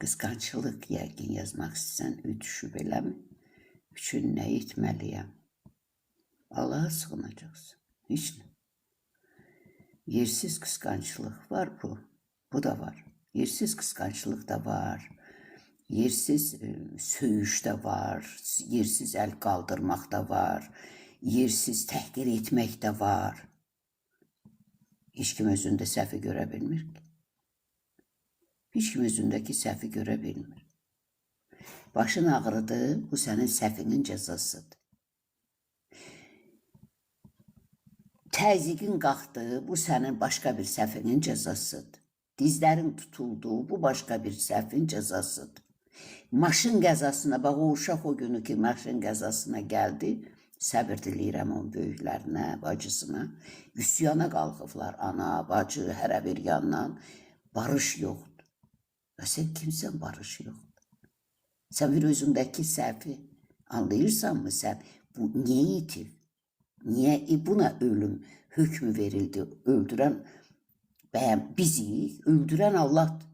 Qısqanclıq yəqin yazmaq istəsən, düşüb eləmi? Üçün nə etməliyəm? Allaha sığınacaqsın. Heç nə. Yersiz qısqanclıq var bu. Bu da var. Yersiz qısqanclıq da var. Yersiz söyüş də var. Yersiz əl qaldırmaq da var. Yersiz təhqir etmək də var. Heç kim özündə səhvi görə bilmir ki. Heç kim özündəki səhvi görə bilmir. Başın ağrıdır, bu sənin səhvinin cəzasıdır. Təzyiqin qalxdı, bu sənin başqa bir səhvinin cəzasıdır. Dizlərin tutuldu, bu başqa bir səhvin cəzasıdır. Maşın qəzasına, bax o uşaq o günü ki, maşın qəzasına gəldi, səbir diləyirəm onun böyüklərinə, bacısına. Üsyana qalxıblar, ana, bacı, hərə bir yandan. Barış yoxdur. Və sən kimsən, barış yoxdur. Sən bir özündəki səhvi anlayırsanmı sən? Bu niyə itir? Niyə buna ölüm hökmü verildi? Öldürən bizi öldürən Allahdır.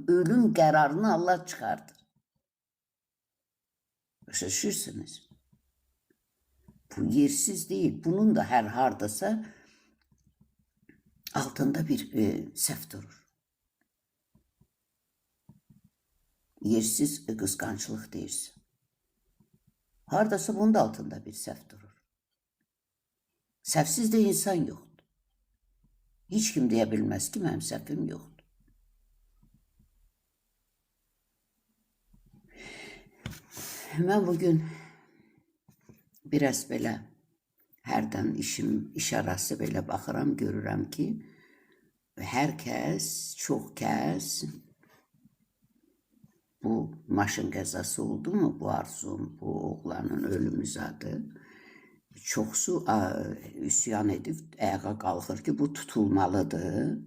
Ölüm qərarını Allah çıxardır. Başa düşürsünüz? Bu yersiz değil. Bunun da hər hardasa altında bir səhv durur. Yersiz qısqanclıq deyirsin. Hardasa bunun da altında bir səhv durur. Səhvsiz də insan yoxdur. Heç kim deyə bilməz ki, mənim səhvim yoxdur. Mən bugün biraz belə hərdən iş arası belə baxıram, görürəm ki, hər kəs, çox kəs bu maşın qəzası oldu mu, bu Arzum, bu oğlanın ölümü zadı, çoxsu üsyan edib, ayağa qalxır ki, bu tutulmalıdır.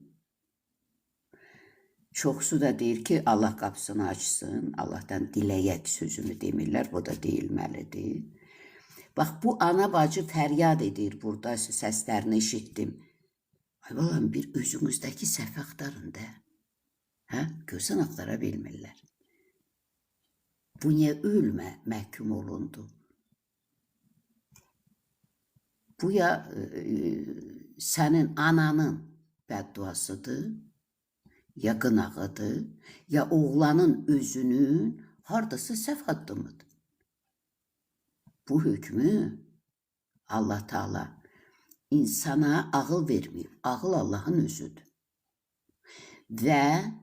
Çoxsu da deyir ki, Allah qapısını açsın, Allahdan diləyək sözünü demirlər, bu da deyilməlidir. Bax, bu ana bacı fəryad edir, burada səslərini eşitdim. Ay balam, bir özünüzdəki səhv axtarın da. Hə? Görsən axtara bilmirlər. Bu niyə ölmə məhkum olundu? Bu ya sənin ananın bədduasıdır, ya qınağıdır, ya oğlanın özünün hardasa səhv addımıdır. Bu hükmü Allah Teala insana ağıl verməyib. Ağıl Allahın özüdür. Və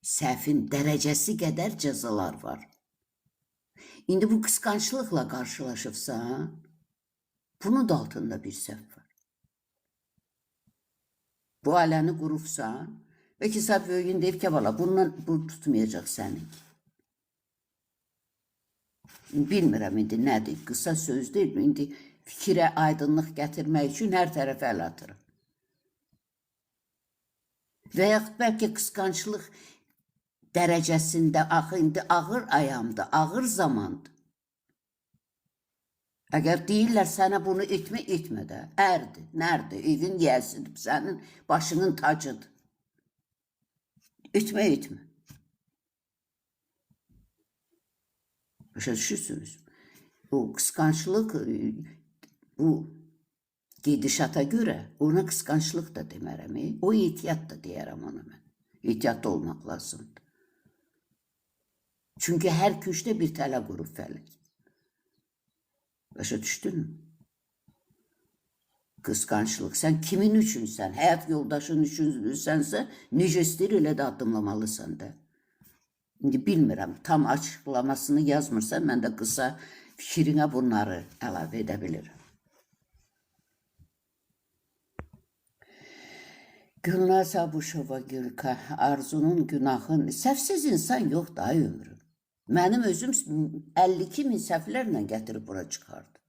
səhvin dərəcəsi qədər cəzalar var. İndi bu qısqanclıqla qarşılaşıbsan, bunun da altında bir səhv var. Bu ailəni qurubsan və ki, səhv böyüyün deyib ki, bala, bu tutmayacaq səni. Bilmirəm, indi nədir, qısa söz deyil mi? İndi fikrə aydınlıq gətirmək üçün hər tərəfə əl atırım. Və yaxud bəlkə qısqanclıq dərəcəsində indi ağır ayamdır, ağır zamandır. Əgər deyirlər sənə bunu etmə də, ərdir, nərdir, evin yiyəsidir, sənin başının tacıdır. Etmə. Başa düşürsünüz? O qısqanclıq, bu gedişata görə ona qısqanclıq da demərəm. O ehtiyat da deyərəm ona mən. Ehtiyatlı olmaq lazımdır. Çünki hər köşdə bir tələ qurub fələk. Başa düşdün mü? Qısqanclıq. Sən kimin üçünsən? Həyat yoldaşın üçünsənsə, necə istəyir elə də addımlamalısan da. İndi bilmirəm, tam açıqlamasını yazmırsan, mən də qısa fikrinə bunları əlavə edə bilirəm. Gülnaz Abuşova Gülka, Arzunun günahın, səhvsiz insan yoxdur ay ömrüm. Mənim özüm 52 min səhvlərlə gətirib bura çıxardı.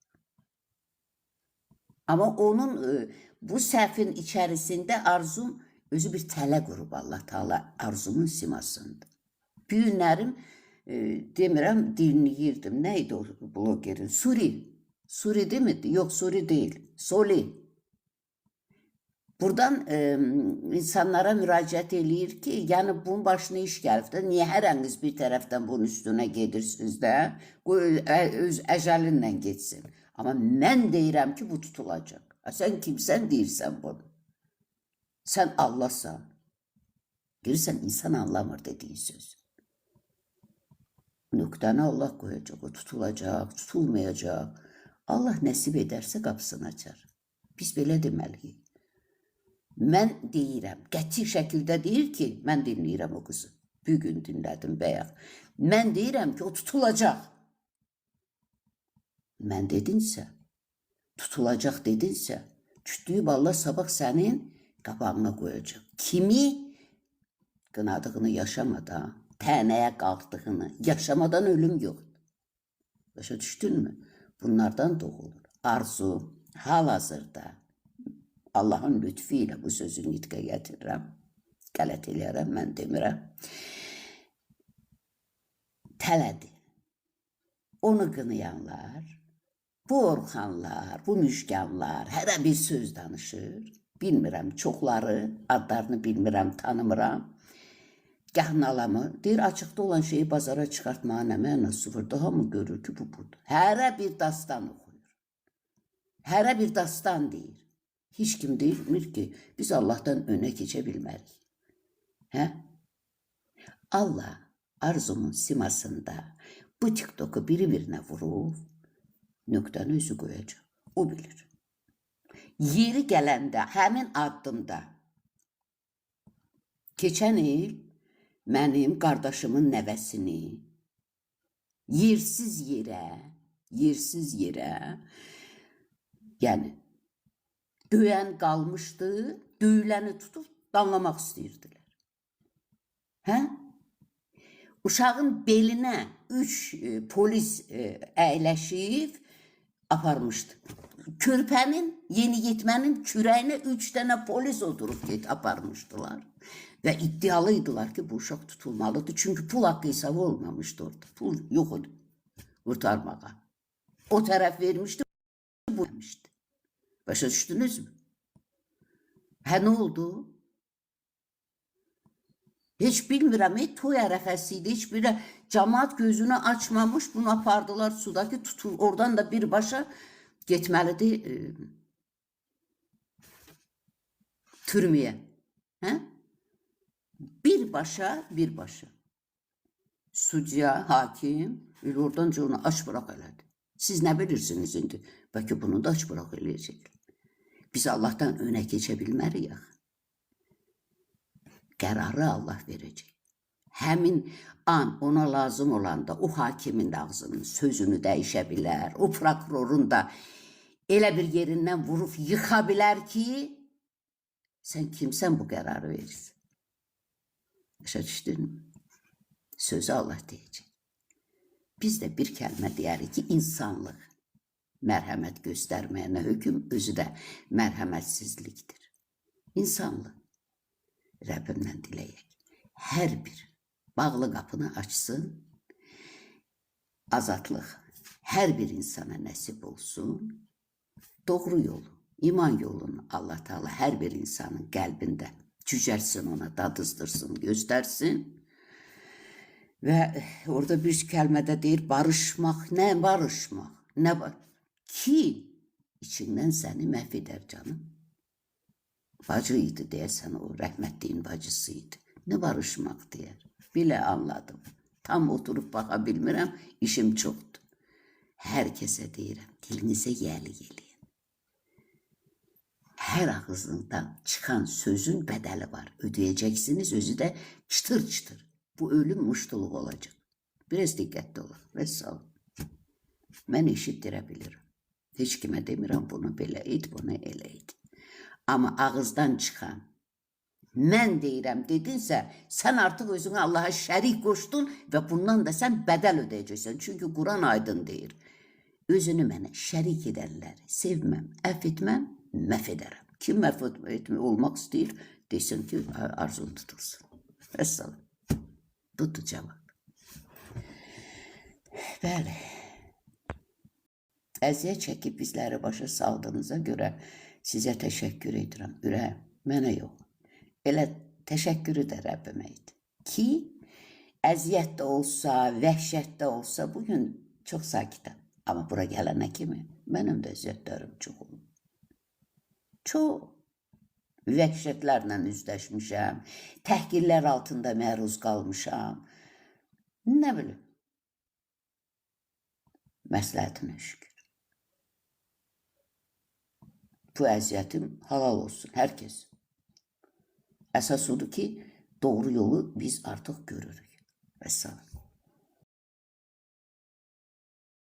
Amma onun bu səhvin içərisində Arzum özü bir tələ qurub Allah Teala Arzumun simasında. Bir günlərim demirəm, dinləyirdim. Nə idi o blogerin? Suri. Suri demedi? Yox, Suri deyil. Soli. Buradan insanlara müracaat eləyir ki, yəni bunun başına iş gəlib də, niyə hərəniz bir tərəfdən bunun üstünə gedirsiniz də, qoy öz əcəlinlə getsin. Amma mən deyirəm ki, bu tutulacaq. Sən kimsən deyirsən bunu? Sən Allahsan. Görürsən, insan anlamır dediğin söz. Nöqtəni Allah qoyacaq, o tutulacaq, tutulmayacaq. Allah nəsib edərsə qapısını açar. Biz belə deməliyik. Mən deyirəm, qəti şəkildə deyir ki, mən dinləyirəm o qızı. Bir gün dinlədim bəyək. Mən deyirəm ki, o tutulacaq. Mən dedinsə, tutulacaq dedinsə, kütlüyüb Allah sabah sənin qabağına qoyacaq. Kimi qınadığını yaşamadan, tənəyə qalxdığını, yaşamadan ölüm yoxdur. Başa düşdünmü? Bunlardan doğulur. Arzu, hal-hazırda Allahın lütfu ilə bu sözü nitqə gətirirəm. Qələt eləyərəm, mən demirəm. Tələdir. Onu qınayanlar, bu Orxanlar, bu Müjganlar hərə bir söz danışır. Bilmirəm, çoxları, adlarını bilmirəm, tanımıram. Gah nalamı, deyir, açıqda olan şeyi bazara çıxartmağa nə mənası var? Daha mı görür ki, bu budur? Hərə bir dastan oxuyur. Hərə bir dastan deyir. Hiç kim deyilmir ki, biz Allah'tan öne geçebilmərik. Hə? Allah Arzumun simasında bu TikTok'u biri-birinə vurub, nöqtəni özü qoyacaq. O bilir. Yeri gələndə, həmin addımda, keçən il mənim qardaşımın nəvəsini yersiz yerə, yəni, döyən qalmışdı, döyüləni tutub danlamaq istəyirdilər. Hə? Uşağın belinə 3 polis əyləşib aparmışdı. Körpənin, yeniyetmənin kürəyinə 3 dənə polis oturub aparmışdılar. Və iddialıydılar ki, bu uşaq tutulmalıdır. Çünki pul haqqı hesabı olmamışdı orada. Pul yox idi qurtarmağa. O tərəf vermişdi, bu vermişdi. Başa düşdünüz mü? Hə, nə oldu? Heç bilmirəm, toy ərəfəsi idi, heç bir cəmaat gözünü açmamış, bunu apardılar sudaki tutul. Oradan da birbaşa getməlidir türməyə. Hə? Birbaşa. Sudya, hakim, oradan onu aç bıraq elədi. Siz nə bilirsiniz indi? Bəlkə bunu da aç bıraq eləyəcək. Biz Allah'tan önə keçə bilmərik. Qərarı Allah verəcək. Həmin an ona lazım olanda o hakimin ağzının sözünü dəyişə bilər. O prokurorun da elə bir yerindən vurub yıxa bilər ki, sən kimsən bu qərarı verirsən? Başa düşdün? Sözü Allah deyəcək. Biz də bir kəlmə deyərik ki, insanlıq. Mərhəmət göstərməyənə hökm özü də mərhəmətsizlikdir. İnsanlıq. Rəbbimdən diləyək. Hər bir bağlı qapını açsın, azadlıq hər bir insana nəsib olsun, doğru yolu, iman yolunu Allah Teala hər bir insanın qəlbində cücərsin, ona dadızdırsın, göstərsin. Və orada bir kəlmədə deyir, barışmaq, nə barışmaq, nə var? Ki, içindən səni məhv edər canım. Bacı idi deyəsən, o rəhmətliyin bacısı idi. Ne barışmaq deyər. Bilə anladım. Tam oturup baxa bilmirəm, işim çoxdur. Hər kəsə deyirəm, dilinizə yəli eləyin. Hər ağzından çıxan sözün bədəli var. Ödəyəcəksiniz, özü də çıtır-çıtır. Bu ölüm muştuluq olacaq. Biraz diqqətli olun. Vəssalam. Mən eşitdirə bilirim. Heç kimə demirəm, bunu belə et, bunu elə et. Amma ağızdan çıxan, mən deyirəm dedinsə, sən artıq özünü Allaha şərik qoşdun və bundan da sən bədəl ödəyəcəksən. Çünki Quran aydın deyir. Özünü mənə şərik edənləri sevməm, əff etməm, məhv edərəm. Kim məhv olmaq istəyir, desin ki, arzun tutulsun. Vəssalam. Budur cavab. Bəli. Əziyyət çəkib bizləri başa saldığınıza görə sizə təşəkkür edirəm. Ürəyim. Mənə yox. Elə təşəkkürü də Rəbbimə idi. Ki, əziyyət də olsa, vəhşət də olsa, bugün çox sakitəm. Amma bura gələnə kimi mənim də əziyyətlərim çox olub. Çox vəhşətlərlə üzləşmişəm, təhqirlər altında məruz qalmışam. Nə bilim, məsləhətinə şükür. Bu əziyyətim halal olsun, hər kəs. Əsas odur ki, doğru yolu biz artıq görürük. Vəssalam.